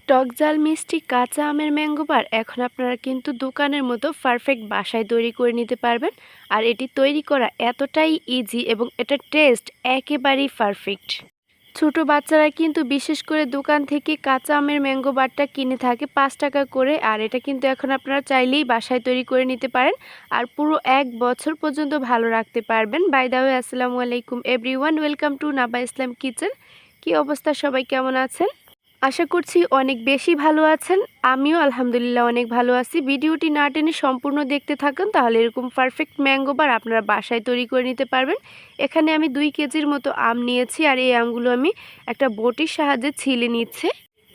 টক ঝাল মিষ্টি কাঁচা আমের ম্যাঙ্গো বার এখন আপনারা কিন্তু দোকানের মতো পারফেক্ট বাসায় তৈরি করে নিতে পারবেন। আর এটি তৈরি করা এতটাই ইজি এবং এটার টেস্ট একেবারেই পারফেক্ট। ছোট বাচ্চারা কিন্তু বিশেষ করে দোকান থেকে কাঁচা আমের ম্যাঙ্গো বারটা কিনে থাকে 5 টাকা করে। আর এটা কিন্তু এখন আপনারা চাইলেই বাসায় তৈরি করে নিতে পারেন আর পুরো 1 বছর পর্যন্ত ভালো রাখতে পারবেন। বাই দ্য ওয়ে, আসসালামু আলাইকুম everyone, welcome to Naba Islam kitchen. কি অবস্থা, সবাই কেমন আছেন? আশা করছি অনেক বেশি ভালো আছেন। আমিও আলহামদুলিল্লাহ অনেক ভালো আছি। ভিডিওটি না টেনে সম্পূর্ণ দেখতে থাকুন, তাহলে এরকম পারফেক্ট ম্যাঙ্গো বার আপনারা বাসায় তৈরি করে নিতে পারবেন। এখানে আমি 2 কেজির মতো আম নিয়েছি আর এই আমগুলো আমি একটা বটির সাহায্যে ছিলে নিচ্ছি।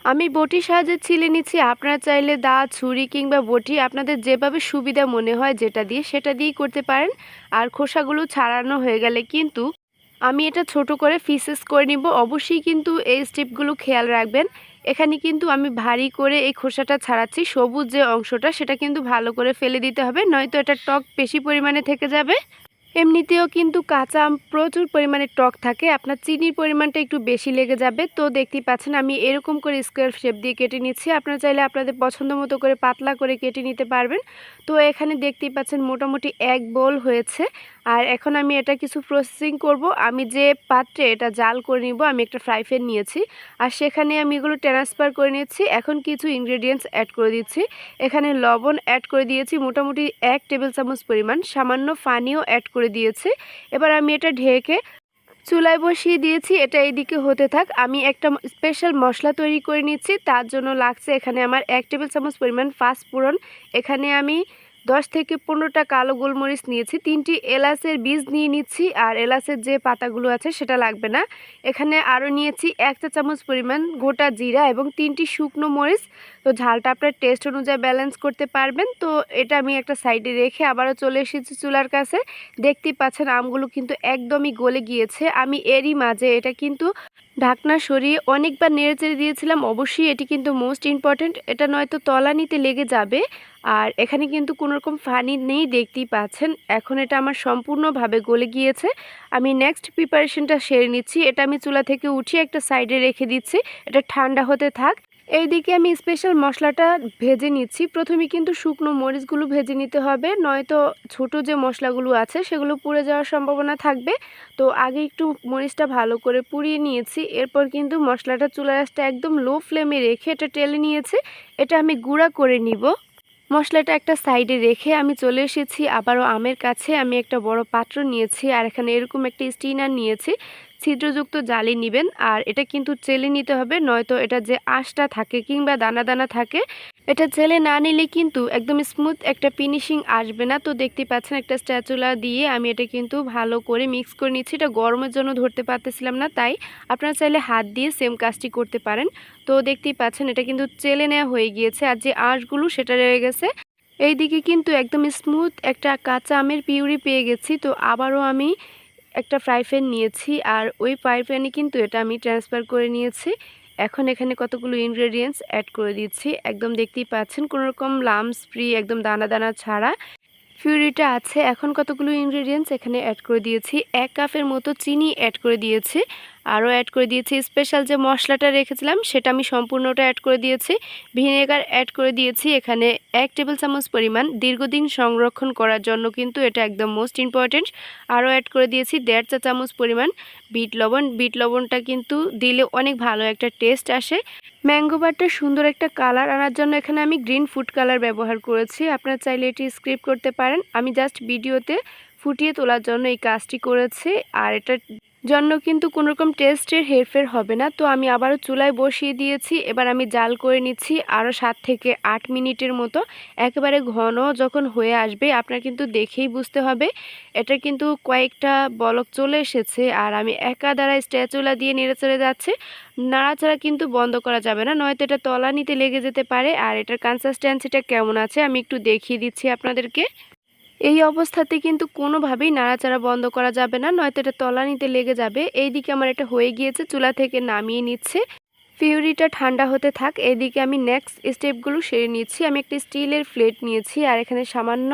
আমি বটির সাহায্যে ছিলে নিচ্ছি। আপনারা চাইলে দা, ছুরি কিংবা বটি আপনাদের যেভাবে সুবিধা মনে হয় যেটা দিয়ে সেটা দিয়েই করতে পারেন। আর খোসাগুলো ছাড়ানো হয়ে গেলে কিন্তু আমি এটা ছোট করে পিসেস করে নিব। অবশ্যই কিন্তু এই স্টেপগুলো খেয়াল রাখবেন। এখানে কিন্তু আমি ভারী করে এই খোসাটা ছাড়াচ্ছি। সবুজ যে অংশটা সেটা কিন্তু ভালো করে ফেলে দিতে হবে, নয়তো এটা টক বেশি পরিমাণে থেকে যাবে। এমনিতেও কিন্তু কাঁচা আম প্রচুর পরিমাণে টক থাকে, আপনার চিনির পরিমাণটা একটু বেশি লেগে যাবে। তো দেখতেই পাচ্ছেন আমি এরকম করে স্কোয়ার শেপ দিয়ে কেটে নিচ্ছি। আপনারা চাইলে আপনাদের পছন্দ মতো করে পাতলা করে কেটে নিতে পারবেন। তো এখানে দেখতেই পাচ্ছেন মোটামুটি 1 বোল হয়েছে। আর এখন আমি এটা কিছু প্রসেসিং করব। আমি যে পাত্রে এটা জাল করে নিব, আমি একটা ফ্রাই প্যান নিয়েছি আর সেখানে আমি এগুলো ট্রান্সফার করে নিচ্ছি। এখন কিছু ইনগ্রেডিয়েন্টস অ্যাড করে দিচ্ছি। এখানে লবণ অ্যাড করে দিয়েছি মোটামুটি 1 টেবিল চামচ পরিমাণ, সামান্য পানিও অ্যাড করে দিয়েছি। এবার আমি এটা ঢেকে চুলায় বসিয়ে দিয়েছি। এটা এইদিকে হতে থাক। আমি একটা স্পেশাল মশলা তৈরি করে নিচ্ছি। তার জন্য লাগছে এখানে আমার 1 টেবিল চামচ পরিমাণ পাঁচফোড়ন। এখানে আমি 10 থেকে 15টা কালো গোলমরিচ নিয়েছি, 3টি এলাচের বীজ নিয়ে নিচ্ছি। আর এলাচের যে পাতাগুলো আছে সেটা লাগবে না। এখানে আরও নিয়েছি 1 চা চামচ পরিমাণ গোটা জিরা এবং 3টি শুকনো মরিচ। তো ঝালটা আপনার টেস্ট অনুযায়ী ব্যালেন্স করতে পারবেন। তো এটা আমি একটা সাইডে রেখে আবারও চলে এসেছি চুলার কাছে। দেখতেই পাচ্ছেন আমগুলো কিন্তু একদমই গলে গিয়েছে। আমি এরই মাঝে এটা কিন্তু ঢাকনা সরিয়ে অনেকবার নেড়েচেড়ে দিয়েছিলাম। অবশ্যই এটি কিন্তু মোস্ট ইম্পর্ট্যান্ট, এটা নয়তো তলানিতে লেগে যাবে। আর এখানে কিন্তু কোনো রকম পানি নেই, দেখতেই পাচ্ছেন। এখন এটা আমার সম্পূর্ণভাবে গলে গিয়েছে। আমি নেক্সট প্রিপারেশনটা সেরে নিচ্ছি। এটা আমি চুলা থেকে উঠিয়ে একটা সাইডে রেখে দিচ্ছি, এটা ঠান্ডা হতে থাক। এইদিকে আমি স্পেশাল মশলাটা ভেজে নিচ্ছি। প্রথমে কিন্তু শুকনো মরিচগুলো ভেজে নিতে হবে, নয়তো ছোট যে মশলাগুলো আছে সেগুলো পুড়ে যাওয়ার সম্ভাবনা থাকবে। তো আগে একটু মরিচটা ভালো করে পুড়িয়ে নিয়েছি। এরপর কিন্তু মশলাটা চুলার আঁচটা একদম লো ফ্লেমে রেখে এটা টেলে নিয়েছি। এটা আমি গুঁড়া করে নিব। মশলাটা একটা সাইডে রেখে আমি চলে এসেছি আবারও আমের কাছে। আমি একটা বড় পাত্র নিয়েছি আর এখানে এরকম একটা স্টিনার নিয়েছি। ছিদ্রযুক্ত জালি নেবেন আর এটা কিন্তু চেলে নিতে হবে, নয়তো এটা যে আঁশটা থাকে কিংবা দানা দানা থাকে এটা চেলে না নিলে কিন্তু একদম স্মুথ একটা ফিনিশিং আসবে না। তো দেখতে পাচ্ছেন একটা স্প্যাচুলা দিয়ে আমি এটা কিন্তু ভালো করে মিক্স করে নিচ্ছি। এটা গরমের জন্য ধরতে পারতেছিলাম না, তাই আপনারা চাইলে হাত দিয়ে সেম কাজটি করতে পারেন। তো দেখতেই পাচ্ছেন এটা কিন্তু চেলে নেওয়া হয়ে গিয়েছে আর যে আঁশগুলো সেটা রয়ে গেছে। এইদিকে কিন্তু একদম স্মুথ একটা কাঁচা আমের পিউরি পেয়ে গেছি। তো আবারও আমি একটা ফ্রাই প্যান নিয়েছি আর ওই ফ্রাই প্যানে কিন্তু এটা আমি ট্রান্সফার করে নিয়েছি। এখন এখানে কতগুলো ইনগ্রেডিয়েন্টস অ্যাড করে দিচ্ছি। একদম দেখতেই পাচ্ছেন কোনো রকম লামস ফ্রি, একদম দানা দানা ছাড়া পিউরিটা আছে। এখন কতগুলো ইনগ্রেডিয়েন্টস এখানে অ্যাড করে দিয়েছি। 1 কাপের মতো চিনি অ্যাড করে দিয়েছি। আরও অ্যাড করে দিয়েছি স্পেশাল যে মশলাটা রেখেছিলাম সেটা আমি সম্পূর্ণটা অ্যাড করে দিয়েছি। ভিনেগার অ্যাড করে দিয়েছি এখানে 1 টেবিল চামচ পরিমাণ। দীর্ঘদিন সংরক্ষণ করার জন্য কিন্তু এটা একদম মোস্ট ইম্পর্ট্যান্ট। আরও অ্যাড করে দিয়েছি 1.5 চা চামচ পরিমাণ বিট লবণ। বিট লবণটা কিন্তু দিলে অনেক ভালো একটা টেস্ট আসে। ম্যাঙ্গো বারটা সুন্দর একটা কালার আনার জন্য এখানে আমি গ্রিন ফুড কালার ব্যবহার করেছি। আপনারা চাইলে এটি স্কিপ করতে পারেন। আমি জাস্ট ভিডিওতে ফুটিয়ে তোলার জন্য এই কাজটি করেছি আর এটার জন্য কিন্তু কোনো রকম টেস্টের হেরফের হবে না। তো আমি আবারও চুলায় বসিয়ে দিয়েছি। এবার আমি জাল করে নিচ্ছি আরও 7 থেকে 8 মিনিটের মতো। একেবারে ঘন যখন হয়ে আসবে আপনার কিন্তু দেখেই বুঝতে হবে এটা কিন্তু কয়েকটা বলক চলে এসেছে। আর আমি একা দ্বারা স্প্যাচুলা দিয়ে নেড়ে চলে যাচ্ছে। নাড়াচাড়া কিন্তু বন্ধ করা যাবে না, নয়তো এটা তলানিতে লেগে যেতে পারে। আর এটার কনসিস্টেন্সিটা কেমন আছে আমি একটু দেখিয়ে দিচ্ছি আপনাদেরকে। এই অবস্থাতে কিন্তু কোনোভাবেই নাড়াচাড়া বন্ধ করা যাবে না, নয়তো এটা তলানিতে লেগে যাবে। এইদিকে আমার এটা হয়ে গিয়েছে, চুলা থেকে নামিয়ে নিচ্ছে। পিউরিটা ঠান্ডা হতে থাক। এদিকে আমি নেক্সট স্টেপগুলো সেরে নিচ্ছি। আমি একটা স্টিলের প্লেট নিয়েছি আর এখানে সামান্য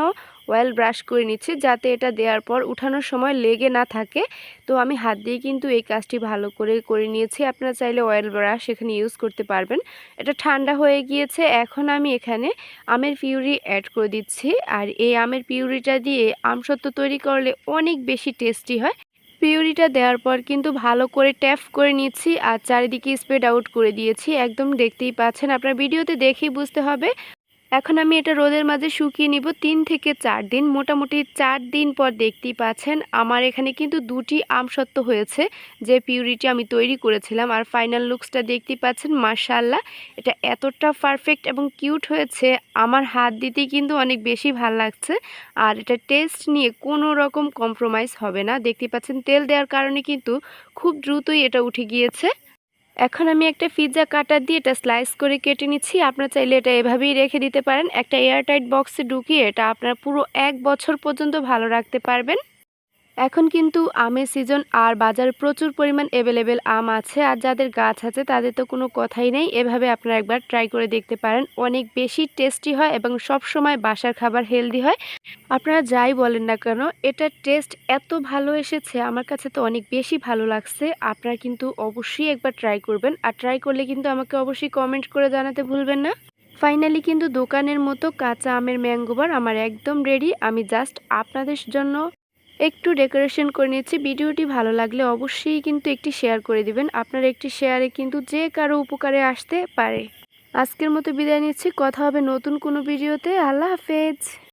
অয়েল ব্রাশ করে নিচ্ছি, যাতে এটা দেওয়ার পর উঠানোর সময় লেগে না থাকে। তো আমি হাত দিয়ে কিন্তু এই কাজটি ভালো করে নিয়েছি। আপনারা চাইলে অয়েল ব্রাশ এখানে ইউজ করতে পারবেন। এটা ঠান্ডা হয়ে গিয়েছে। এখন আমি এখানে আমের পিউরি অ্যাড করে দিচ্ছি। আর এই আমের পিউরিটা দিয়ে আমসত্ত্ব তৈরি করলে অনেক বেশি টেস্টি হয়। পিউরিটা দেওয়ার পর কিন্তু ভালো করে ট্যাপ করে নিচ্ছি আর চারিদিকে স্প্রেড আউট করে দিয়েছি। একদম দেখতেই পাচ্ছেন, আপনার ভিডিওতে দেখেই বুঝতে হবে। এখন আমি এটা রোদের মাঝে শুকিয়ে নিব ৩ থেকে ৪ দিন। মোটামুটি ৪ দিন পর দেখতেই পাচ্ছেন আমার এখানে কিন্তু ২টি আমসত্ত্ব হয়েছে, যে পিউরিটি আমি তৈরি করেছিলাম। আর ফাইনাল লুকসটা দেখতেই পাচ্ছেন, মাশাআল্লাহ এটা এতটা পারফেক্ট এবং কিউট হয়েছে, আমার হাত দিতেই কিন্তু অনেক বেশি ভাল লাগছে। আর এটা টেস্ট নিয়ে কোনো রকম কম্প্রোমাইজ হবে না। দেখতেই পাচ্ছেন তেল দেওয়ার কারণে কিন্তু খুব দ্রুতই এটা উঠে গিয়েছে। এখন আমি একটা পিৎজা কাটার দিয়ে এটা স্লাইস করে কেটে নিচ্ছি। আপনারা চাইলে এটা এভাবেই রেখে দিতে পারেন। একটা এয়ারটাইট বক্সে ঢুকিয়ে এটা আপনারা পুরো ১ বছর পর্যন্ত ভালো রাখতে পারবেন। এখন কিন্তু আমের সিজন আর বাজারে প্রচুর পরিমাণ অ্যাভেলেবেল আম আছে। আর যাদের গাছ আছে তাদের তো কোনো কথাই নেই। এভাবে আপনারা একবার ট্রাই করে দেখতে পারেন। অনেক বেশি টেস্টি হয় এবং সব সময় বাসার খাবার হেলদি হয়। আপনারা যাই বলেন না কেন, এটার টেস্ট এত ভালো এসেছে, আমার কাছে তো অনেক বেশি ভালো লাগছে। আপনারা কিন্তু অবশ্যই একবার ট্রাই করবেন। আর ট্রাই করলে কিন্তু আমাকে অবশ্যই কমেন্ট করে জানাতে ভুলবেন না। ফাইনালি কিন্তু দোকানের মতো কাঁচা আমের ম্যাঙ্গো বার আমার একদম রেডি। আমি জাস্ট আপনাদের জন্য একটু ডেকোরেশন করে নিচ্ছি। ভিডিওটি ভালো লাগলে অবশ্যই কিন্তু একটি শেয়ার করে দিবেন। আপনার একটি শেয়ারে কিন্তু যে কারো উপকারে আসতে পারে। আজকের মতো বিদায় নিচ্ছি। কথা হবে নতুন কোনো ভিডিওতে। আল্লাহ হাফেজ।